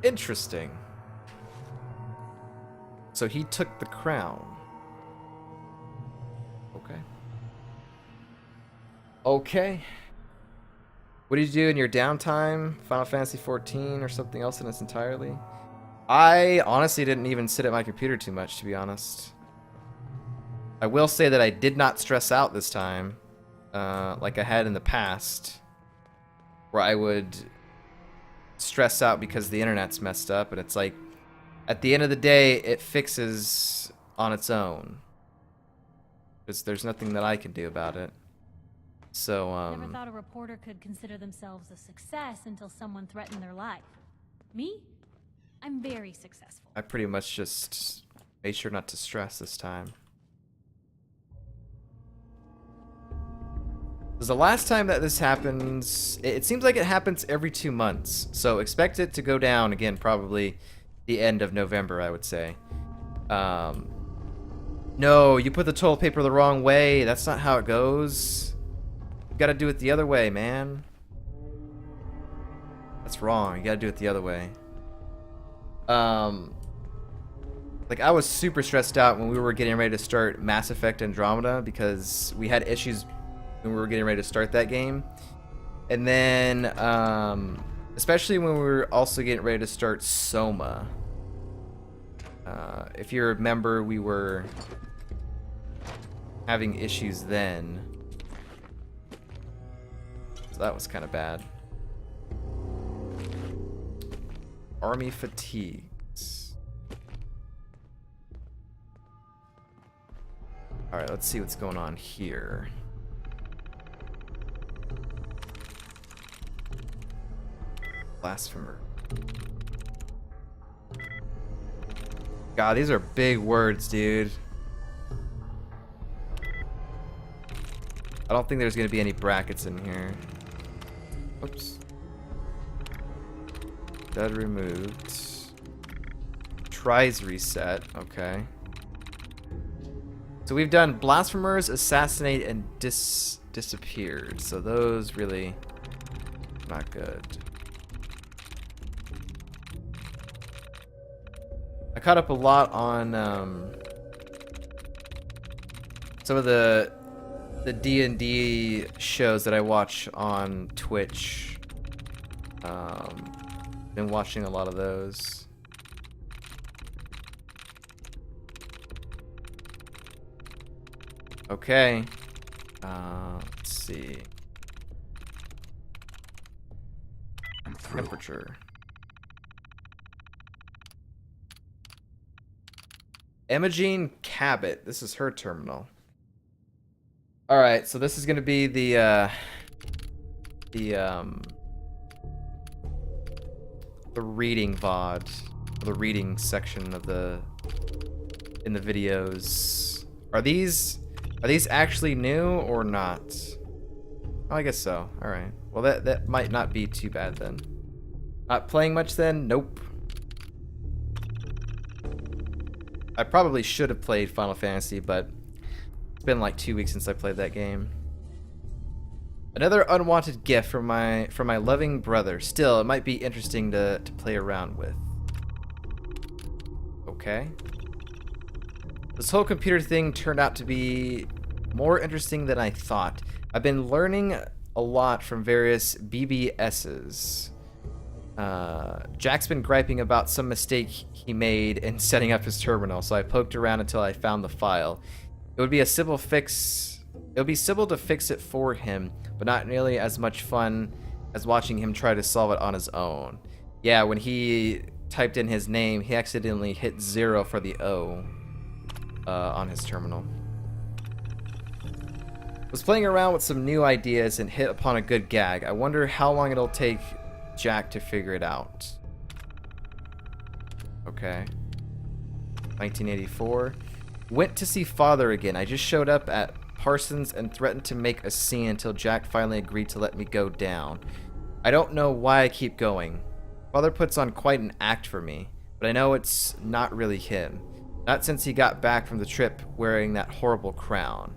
Interesting. So he took the crown. Okay. Okay. What did you do in your downtime? Final Fantasy 14 or something else in its entirety? I honestly didn't even sit at my computer too much, to be honest. I will say that I did not stress out this time, like I had in the past, where I would stress out because the internet's messed up, and it's like, at the end of the day, it fixes on its own. Because there's nothing that I can do about it. So, Never thought a reporter could consider themselves a success until someone threatened their life. Me? I'm very successful. I pretty much just made sure not to stress this time. Because the last time that this happens, it seems like it happens every 2 months. So expect it to go down again, probably the end of November, I would say. No, you put the toilet paper the wrong way. That's not how it goes. You gotta do it the other way, man. That's wrong. You gotta do it the other way. Like, I was super stressed out when we were getting ready to start Mass Effect Andromeda because we had issues when we were getting ready to start that game. And then, especially when we were also getting ready to start Soma. If you remember, we were having issues then. So that was kind of bad. Army fatigues. Alright, let's see what's going on here. Blasphemer. God, these are big words, dude. I don't think there's gonna be any brackets in here. Oops. Dead removed. Tries reset. Okay. So we've done blasphemers, assassinate, and disappeared. So those really not good. I caught up a lot on some of the D&D shows that I watch on Twitch. Been watching a lot of those. Okay. Let's see. Temperature. Emogene Cabot. This is her terminal. Alright, so this is gonna be the reading VOD, the reading section of in the videos. Are these actually new or not? Oh, I guess so. All right. Well, that might not be too bad then. Not playing much then? Nope. I probably should have played Final Fantasy, but it's been like 2 weeks since I played that game. Another unwanted gift from my loving brother. Still, it might be interesting to play around with. Okay. This whole computer thing turned out to be more interesting than I thought. I've been learning a lot from various BBSs. Jack's been griping about some mistake he made in setting up his terminal, so I poked around until I found the file. It would be a simple fix. It would be simple to fix it for him, but not nearly as much fun as watching him try to solve it on his own. Yeah, when he typed in his name, he accidentally hit 0 for the O on his terminal. Was playing around with some new ideas and hit upon a good gag. I wonder how long it'll take Jack to figure it out. Okay. 1984. Went to see father again. I just showed up at Parsons and threatened to make a scene until Jack finally agreed to let me go down. I don't know why I keep going. Father puts on quite an act for me, but I know it's not really him. Not since he got back from the trip wearing that horrible crown.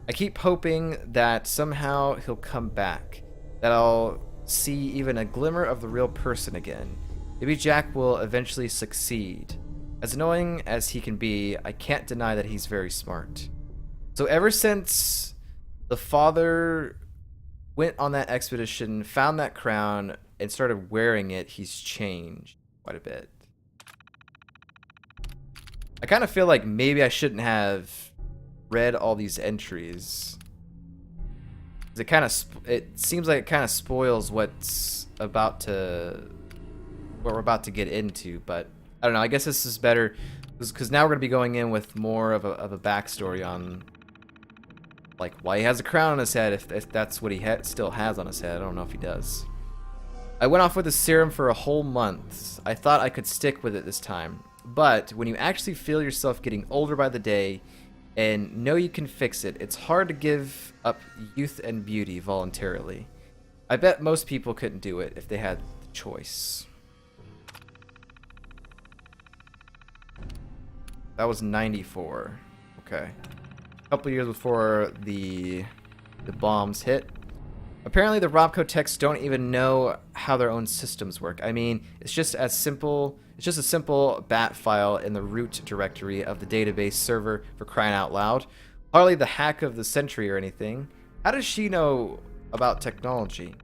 I keep hoping that somehow he'll come back, that I'll see even a glimmer of the real person again. Maybe Jack will eventually succeed. As annoying as he can be, I can't deny that he's very smart. So ever since the father went on that expedition, found that crown, and started wearing it, he's changed quite a bit. I kind of feel like maybe I shouldn't have read all these entries. It seems like it kind of spoils what we're about to get into, but I don't know. I guess this is better because now we're going to be going in with more of a backstory on like why he has a crown on his head, if that's what he still has on his head. I don't know if he does. I went off with the serum for a whole month. I thought I could stick with it this time. But when you actually feel yourself getting older by the day and know you can fix it, it's hard to give up youth and beauty voluntarily. I bet most people couldn't do it if they had the choice. That was 94. Okay. A couple years before the bombs hit. Apparently the Robco techs don't even know how their own systems work. I mean, it's just a simple bat file in the root directory of the database server, for crying out loud. Hardly the hack of the century or anything. How does she know about technology?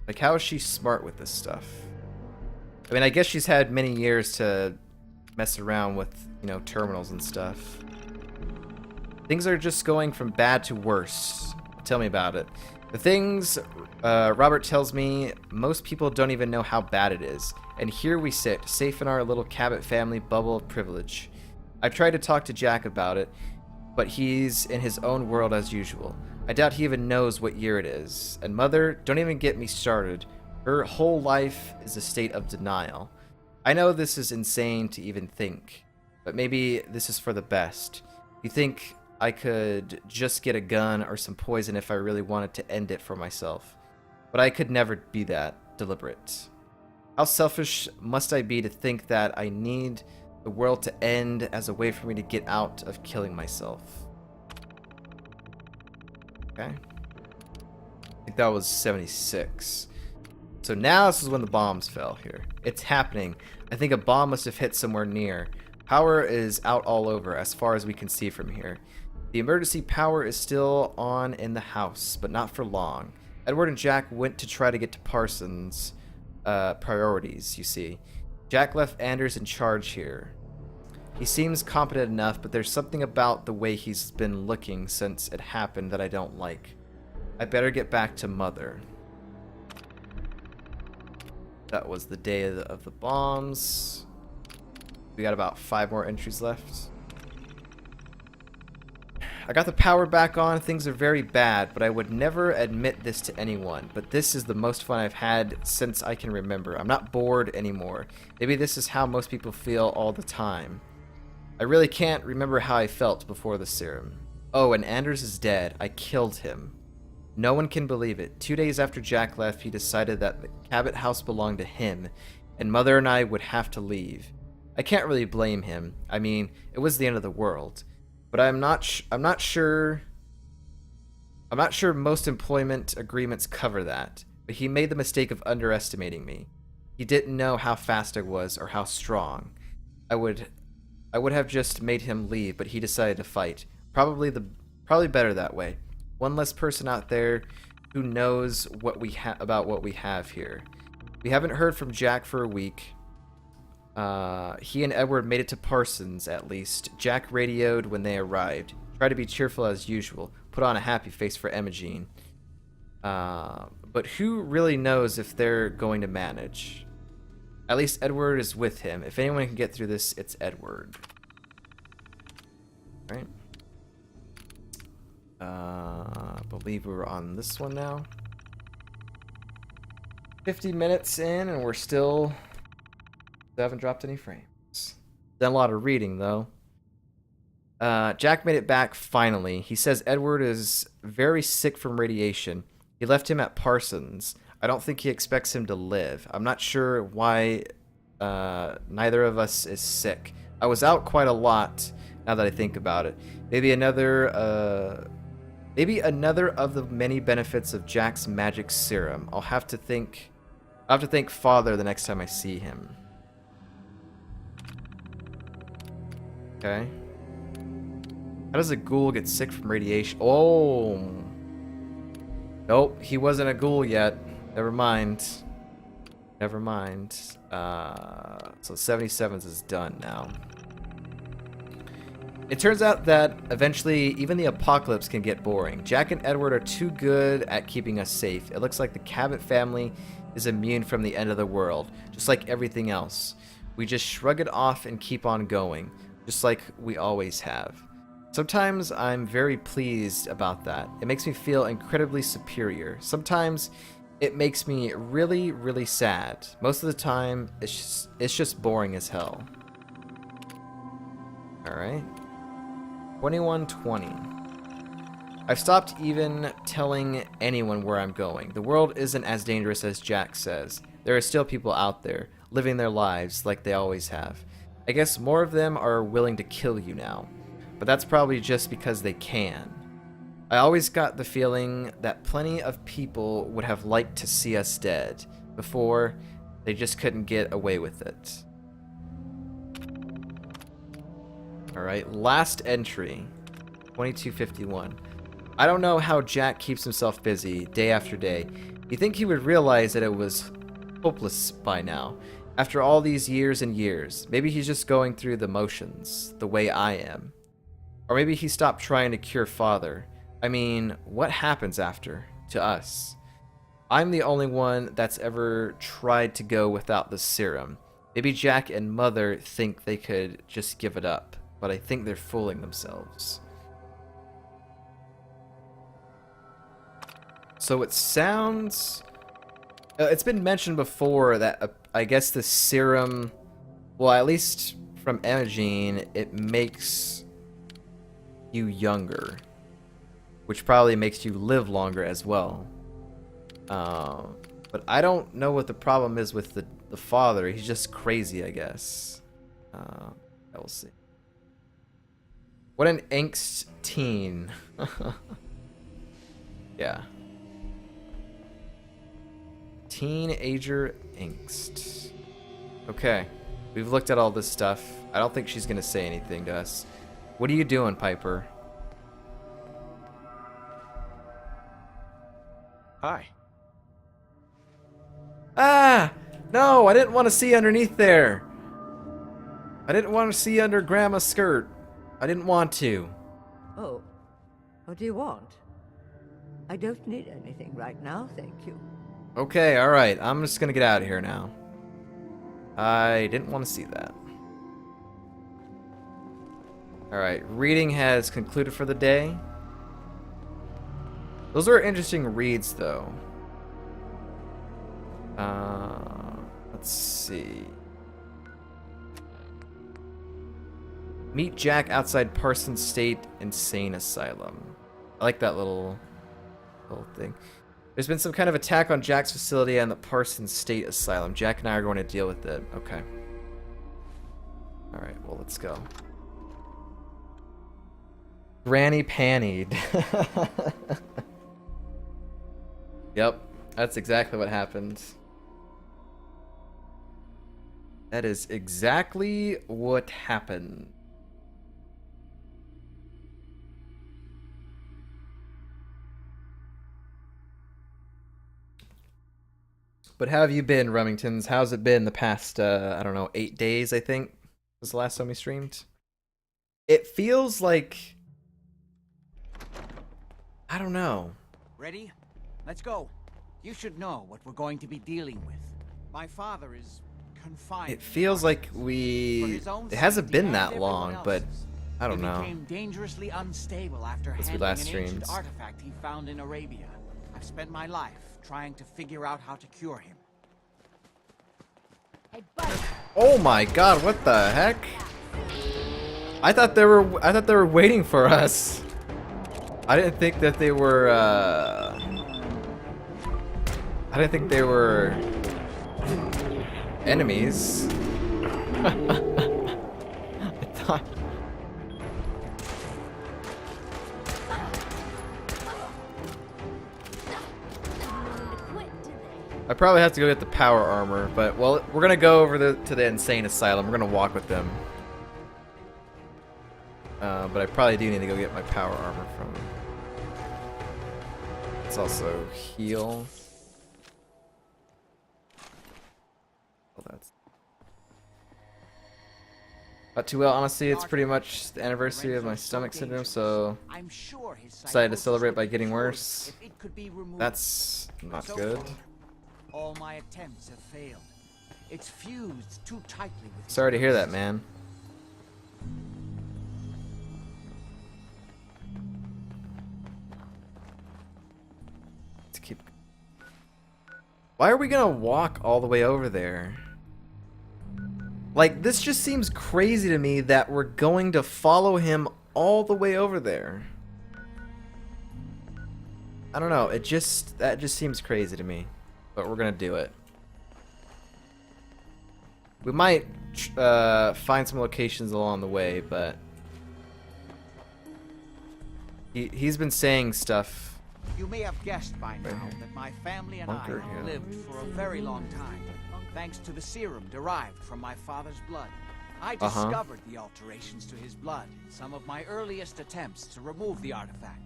Like, how is she smart with this stuff? I mean, I guess she's had many years to mess around with, terminals and stuff. Things are just going from bad to worse. Tell me about it. The things Robert tells me, most people don't even know how bad it is. And here we sit, safe in our little Cabot family bubble of privilege. I tried to talk to Jack about it, but he's in his own world as usual. I doubt he even knows what year it is. And Mother, don't even get me started. Her whole life is a state of denial. I know this is insane to even think, but maybe this is for the best. You think I could just get a gun or some poison if I really wanted to end it for myself. But I could never be that deliberate. How selfish must I be to think that I need the world to end as a way for me to get out of killing myself? Okay. I think that was 76. So now this is when the bombs fell here. It's happening. I think a bomb must have hit somewhere near. Power is out all over as far as we can see from here. The emergency power is still on in the house, but not for long. Edward and Jack went to try to get to Parsons' priorities, you see. Jack left Anders in charge here. He seems competent enough, but there's something about the way he's been looking since it happened that I don't like. I better get back to Mother. That was the day of the bombs. We got about 5 more entries left. I got the power back on. Things are very bad, but I would never admit this to anyone. But this is the most fun I've had since I can remember. I'm not bored anymore. Maybe this is how most people feel all the time. I really can't remember how I felt before the serum. Oh, and Anders is dead. I killed him. No one can believe it. 2 days after Jack left, he decided that the Cabot house belonged to him, and Mother and I would have to leave. I can't really blame him. I mean, it was the end of the world. But I'm not sure most employment agreements cover that. But he made the mistake of underestimating me. He didn't know how fast I was or how strong. I would have just made him leave, but he decided to fight. Probably better that way. One less person out there who knows what about what we have here. We haven't heard from Jack for a week. He and Edward made it to Parsons, at least. Jack radioed when they arrived. Try to be cheerful as usual. Put on a happy face for Emogene. But who really knows if they're going to manage? At least Edward is with him. If anyone can get through this, it's Edward. Right? I believe we're on this one now. 50 minutes in, and we're still haven't dropped any frames. Done a lot of reading, though. Jack made it back finally. He says Edward is very sick from radiation. He left him at Parsons. I don't think he expects him to live. I'm not sure why neither of us is sick. I was out quite a lot, now that I think about it. Maybe another of the many benefits of Jack's magic serum. I'll have to think I'll have to thank Father the next time I see him. Okay. How does a ghoul get sick from radiation? Oh. Nope, he wasn't a ghoul yet. Never mind. Never mind. So 77s is done now. It turns out that eventually even the apocalypse can get boring. Jack and Edward are too good at keeping us safe. It looks like the Cabot family is immune from the end of the world, just like everything else. We just shrug it off and keep on going, just like we always have. Sometimes I'm very pleased about that. It makes me feel incredibly superior. Sometimes it makes me really, really sad. Most of the time, it's just boring as hell. Alright. 2120. I've stopped even telling anyone where I'm going. The world isn't as dangerous as Jack says. There are still people out there, living their lives like they always have. I guess more of them are willing to kill you now. But that's probably just because they can. I always got the feeling that plenty of people would have liked to see us dead. Before, they just couldn't get away with it. Alright, last entry. 2251. I don't know how Jack keeps himself busy, day after day. You'd think he would realize that it was hopeless by now. After all these years and years. Maybe he's just going through the motions, the way I am. Or maybe he stopped trying to cure Father. I mean, what happens after? To us? I'm the only one that's ever tried to go without the serum. Maybe Jack and Mother think they could just give it up. But I think they're fooling themselves. So it sounds... it's been mentioned before that I guess the serum... Well, at least from Emogene, it makes you younger. Which probably makes you live longer as well. But I don't know what the problem is with the father. He's just crazy, I guess. We'll see. What an angst teen. Yeah. Teenager angst. Okay. We've looked at all this stuff. I don't think she's going to say anything to us. What are you doing, Piper? Hi. Ah! No, I didn't want to see underneath there. I didn't want to see under Grandma's skirt. I didn't want to. Oh, what do you want? I don't need anything right now, thank you. Okay, alright. I'm just gonna get out of here now. I didn't want to see that. Alright, reading has concluded for the day. Those are interesting reads, though. Let's see. Meet Jack outside Parsons State Insane Asylum. I like that little thing. There's been some kind of attack on Jack's facility and the Parsons State Asylum. Jack and I are going to deal with it. Okay. Alright, well, let's go. Granny panied. Yep, that's exactly what happened. That is exactly what happened. But how have you been, Remingtons? How's it been the past, I don't know, 8 days, I think, was the last time we streamed? It feels like... I don't know. Ready? Let's go. You should know what we're going to be dealing with. My father is confined. It feels like we... It hasn't been that long, but I don't know. He became dangerously unstable after Since we handling last an streamed. ancient artifact he found in Arabia. I've spent my life trying to figure out how to cure him. Hey, buddy. Oh my god, what the heck? I thought they were waiting for us. I didn't think that they were I didn't think they were enemies. I thought Quit today. I probably have to go get the power armor, but well, we're gonna go over to the insane asylum. We're gonna walk with them. But I probably do need to go get my power armor from them. Let's also heal. Oh, that's not too well. Honestly, it's pretty much the anniversary of my stomach syndrome, so I'm sure his decided to psychosis celebrate would by be getting cured worse. if it could be removed. That's not So good. far, all my attempts have failed. It's fused too tightly with his Sorry to hear that, wrists. man. Let's keep. Why are we gonna walk all the way over there? Like, this just seems crazy to me that we're going to follow him all the way over there. I don't know. That just seems crazy to me. But we're gonna do it. We might find some locations along the way, but he's been saying stuff. You may have guessed by now here. that my family and Bunker I have here. lived for a very long time, thanks to the serum derived from my father's blood. I Uh-huh. discovered the alterations to his blood in some of my earliest attempts to remove the artifact.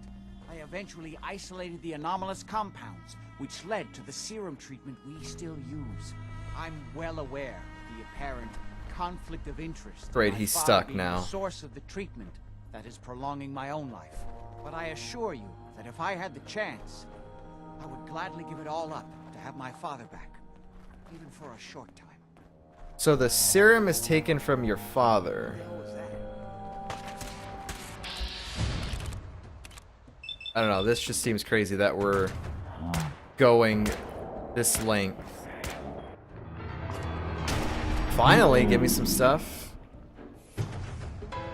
I eventually isolated the anomalous compounds, which led to the serum treatment we still use. I'm well aware of the apparent conflict of interest. Great, my he's father stuck being now. The source of the treatment that is prolonging my own life. But I assure you that if I had the chance, I would gladly give it all up to have my father back, even for a short time. So the serum is taken from your father. What was that? I don't know. This just seems crazy that we're going this length. Finally, give me some stuff.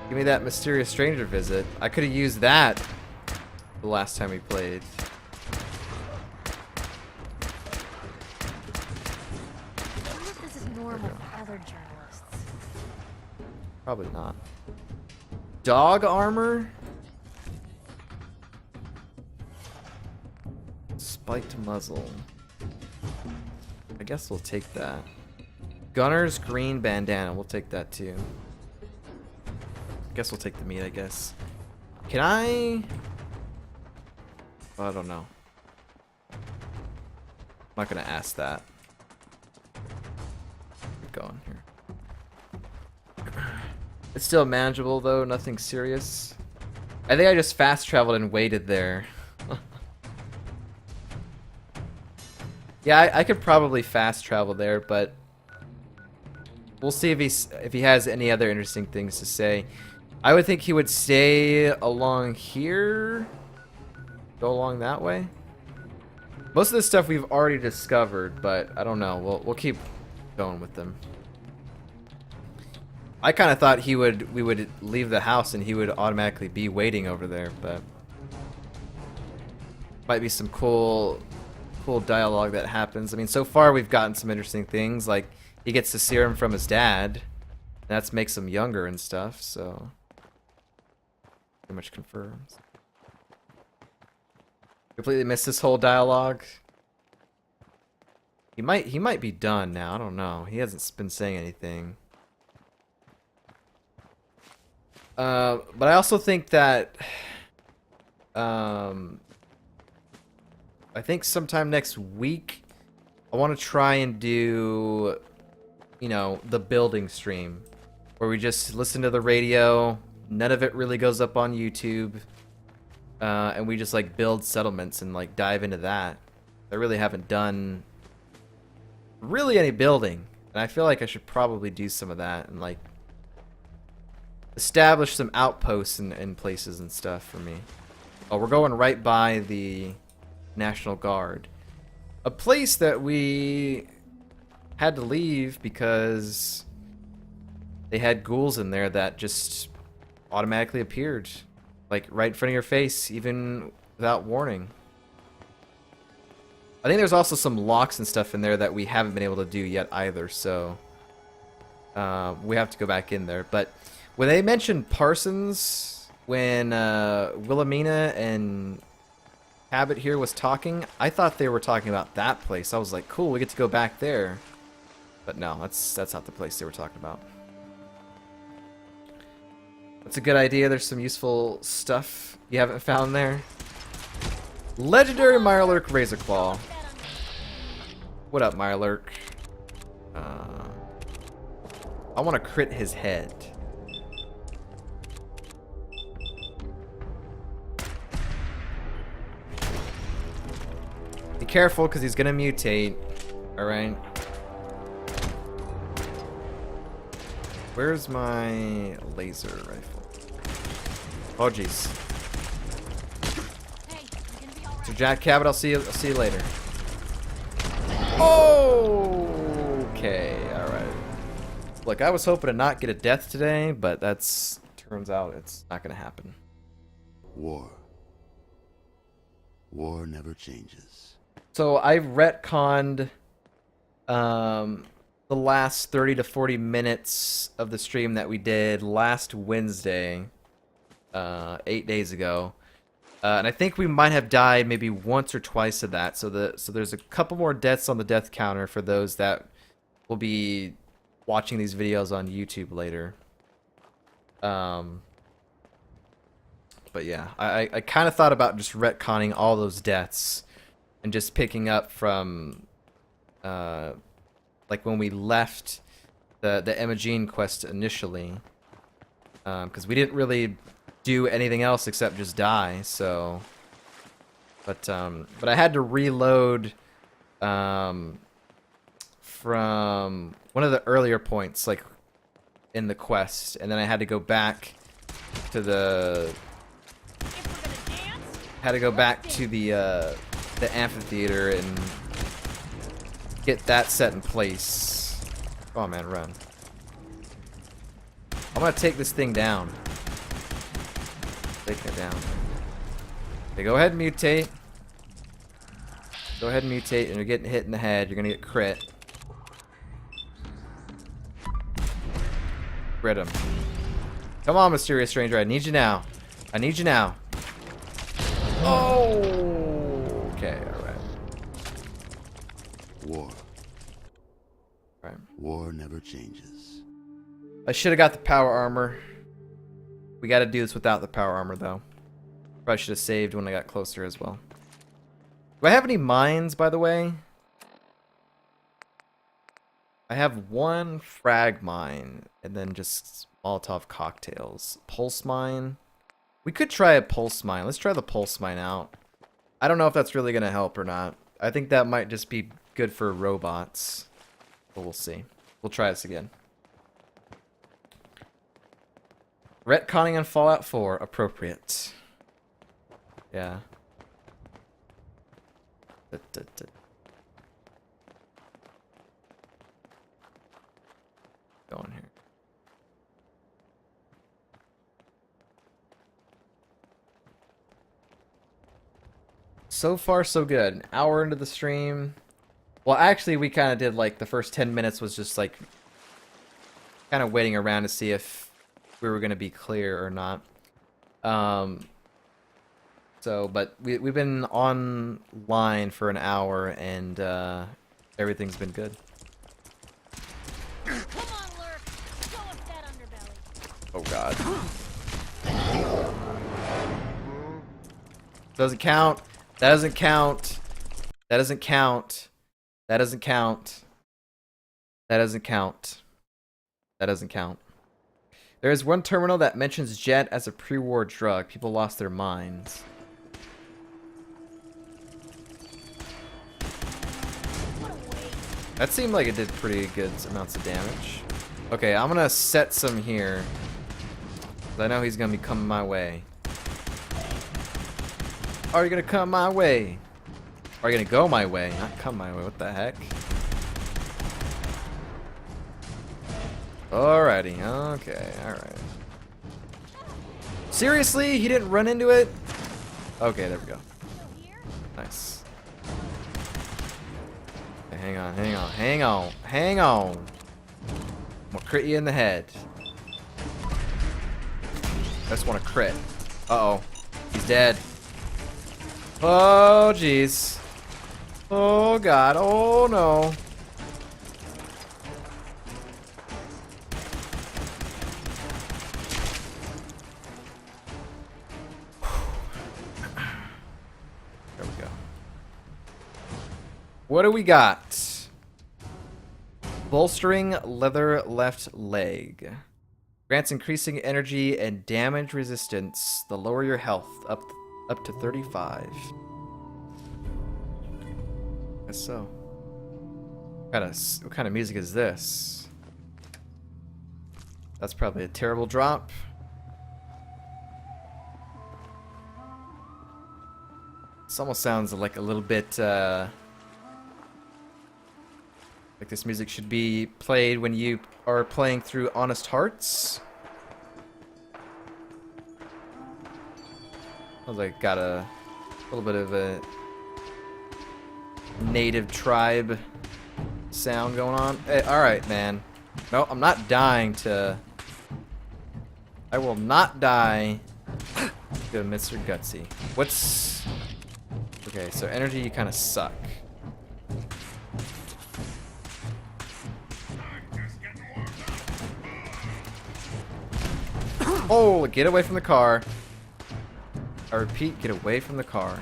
Give me that mysterious stranger visit. I could have used that the last time we played. I wonder if this is normal for other journalists. Probably not. Dog armor? Spiked muzzle. I guess we'll take that. Gunner's green bandana. We'll take that too. I guess we'll take the meat, I guess. Can I? Well, I don't know. I'm not gonna ask that. Keep going here. It's still manageable though, nothing serious. I think I just fast traveled and waited there. Yeah, I could probably fast travel there, but we'll see if he has any other interesting things to say. I would think he would stay along here, go along that way. Most of this stuff we've already discovered, but I don't know. We'll keep going with them. I kind of thought we would leave the house and he would automatically be waiting over there, but might be some cool dialogue that happens. I mean, so far we've gotten some interesting things, like he gets the serum from his dad. That makes him younger and stuff, so pretty much confirms. Completely missed this whole dialogue. He might be done now. I don't know. He hasn't been saying anything. But I also think that I think sometime next week I want to try and do, you know, the building stream where we just listen to the radio. None of it really goes up on YouTube. And we just like build settlements and like dive into that. I really haven't done really any building. And I feel like I should probably do some of that and like establish some outposts and places and stuff for me. Oh, we're going right by the National Guard. A place that we had to leave because they had ghouls in there that just automatically appeared. Like right in front of your face, even without warning. I think there's also some locks and stuff in there that we haven't been able to do yet either, so we have to go back in there. But when they mentioned Parsons, when Wilhelmina and Cabot here was talking, I thought they were talking about that place. I was like, cool, we get to go back there. But no, that's not the place they were talking about. That's a good idea. There's some useful stuff you haven't found there. Legendary Mirelurk Razorclaw. What up, Mirelurk? I want to crit his head. Be careful, because he's going to mutate. Alright. Where's my laser rifle? Oh, jeez. Hey, you're gonna be all right. So Jack Cabot, I'll see you later. Oh, okay, all right. Look, I was hoping to not get a death today, but turns out it's not gonna happen. War. War never changes. So I retconned the last 30 to 40 minutes of the stream that we did last Wednesday, 8 days ago. And I think we might have died maybe once or twice of that. So there's a couple more deaths on the death counter for those that will be watching these videos on YouTube later. But yeah, I kind of thought about just retconning all those deaths and just picking up from like when we left the Emogene quest initially, because we didn't really do anything else except just die. So, but I had to reload from one of the earlier points, like in the quest, and then I had to go back to the amphitheater and get that set in place. Come on, man, run. I'm gonna take this thing down. Taking it down. Okay, go ahead and mutate. Go ahead and mutate, and you're getting hit in the head. You're gonna get crit. Crit him. Come on, Mysterious Stranger. I need you now. I need you now. Oh! Okay, alright. War. Right. War never changes. I should have got the power armor. We gotta do this without the power armor, though. Probably should have saved when I got closer as well. Do I have any mines, by the way? I have one frag mine, and then just Molotov cocktails. Pulse mine. We could try a pulse mine. Let's try the pulse mine out. I don't know if that's really gonna help or not. I think that might just be good for robots. But we'll see. We'll try this again. Retconning on Fallout 4. Appropriate. Yeah. Going here. So far, so good. An hour into the stream. Well, actually, we kind of did, like, the first 10 minutes was just, like, kind of waiting around to see if we were going to be clear or not. But we've been online for an hour, and everything's been good. Come on, Lurk. Show us that underbelly. Oh, God. Doesn't count. That doesn't count. That doesn't count. That doesn't count. That doesn't count. That doesn't count. There is one terminal that mentions jet as a pre-war drug. People lost their minds. That seemed like it did pretty good amounts of damage. Okay, I'm gonna set some here. I know he's gonna be coming my way. Are you gonna come my way? Are you gonna go my way? Not come my way, what the heck? Alrighty, okay, alright. Seriously? He didn't run into it? Okay, there we go. Nice. Okay, hang on, hang on, hang on, hang on. I'm gonna crit you in the head. I just want to crit. Uh-oh. He's dead. Oh, jeez. Oh, God. Oh, no. There we go. What do we got? Bolstering leather left leg. Grants increasing energy and damage resistance. The lower your health up to 35. Guess so. What kind of music is this? That's probably a terrible drop. This almost sounds like a little bit like this music should be played when you are playing through Honest Hearts. Sounds like got a little bit of a native tribe sound going on. Hey, alright, man. No, I'm not dying to... I will not die to Mr. Gutsy. What's... Okay, so energy, you kind of suck. Oh, get away from the car. I repeat, get away from the car.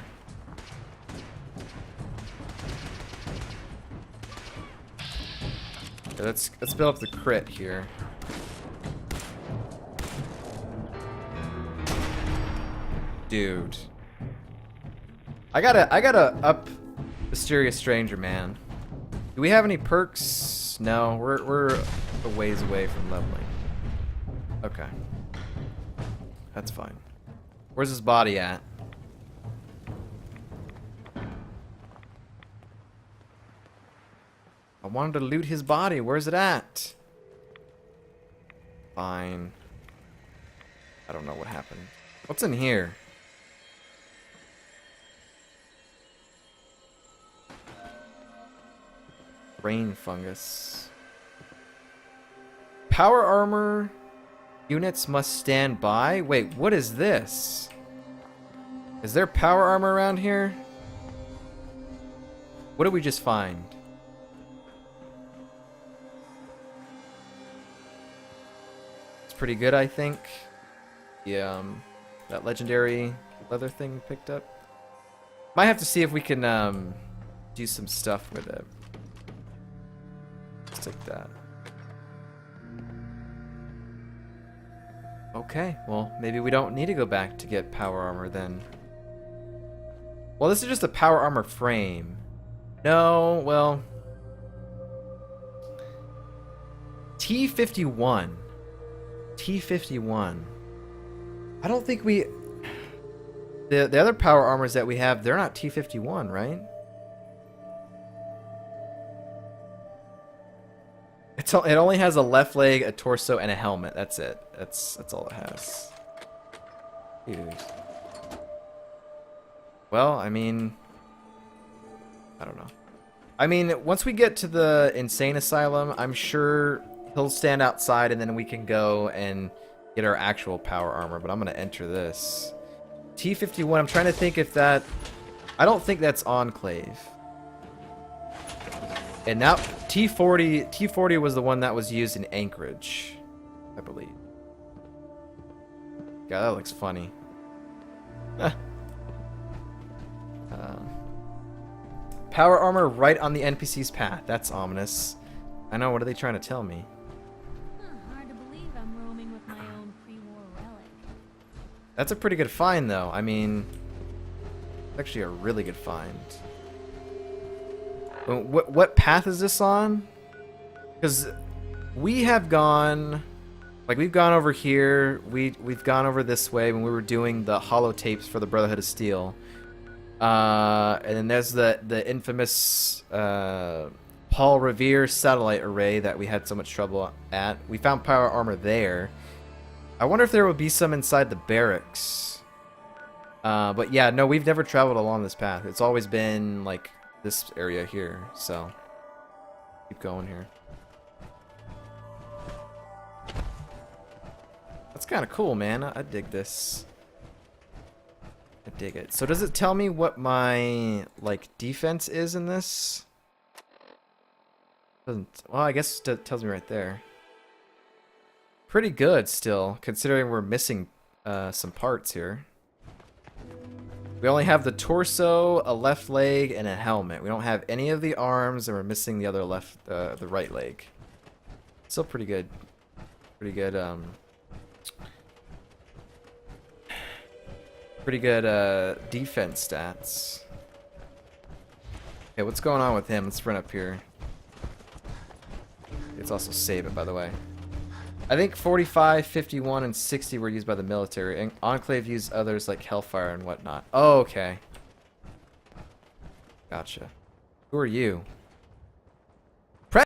Okay, let's build up the crit here. Dude. I gotta up Mysterious Stranger, man. Do we have any perks? No, we're a ways away from leveling. Okay. That's fine. Where's his body at? I wanted to loot his body. Where's it at? Fine. I don't know what happened. What's in here? Brain fungus. Power armor. Units must stand by. Wait, what is this? Is there power armor around here? What did we just find? It's pretty good, I think. Yeah, that legendary leather thing we picked up. Might have to see if we can do some stuff with it. Let's take that. Okay, well, maybe we don't need to go back to get power armor then. Well, this is just a power armor frame. No, well... T51. T51. I don't think we... The other power armors that we have, they're not T51, right? It only has a left leg, a torso, and a helmet. That's it. That's all it has. Dude. Well, I mean... I don't know. I mean, once we get to the insane asylum, I'm sure he'll stand outside and then we can go and get our actual power armor. But I'm going to enter this. T51, I'm trying to think if that... I don't think that's Enclave. And now T40 was the one that was used in Anchorage, I believe. God, that looks funny. Power armor right on the NPC's path. That's ominous. I know, what are they trying to tell me? Hard to believe I'm roaming with my own pre-war relic. That's a pretty good find, though. I mean, it's actually a really good find. What path is this on? Because we have gone, like we've gone over here. We've gone over this way when we were doing the holotapes for the Brotherhood of Steel. And then there's the infamous Paul Revere satellite array that we had so much trouble at. We found power armor there. I wonder if there would be some inside the barracks. But yeah, no, we've never traveled along this path. It's always been like this area here, so keep going here. That's kind of cool, man. I dig this. I dig it. So does it tell me what my, like, defense is in this? Doesn't. Well, I guess it tells me right there. Pretty good still, considering we're missing some parts here. We only have the torso, a left leg, and a helmet. We don't have any of the arms, and we're missing the other the right leg. Still pretty good. Pretty good, defense stats. Okay, what's going on with him? Let's run up here. Let's also save it, by the way. I think 45, 51, and 60 were used by the military, and Enclave used others like Hellfire and whatnot. Oh, okay. Gotcha. Who are you?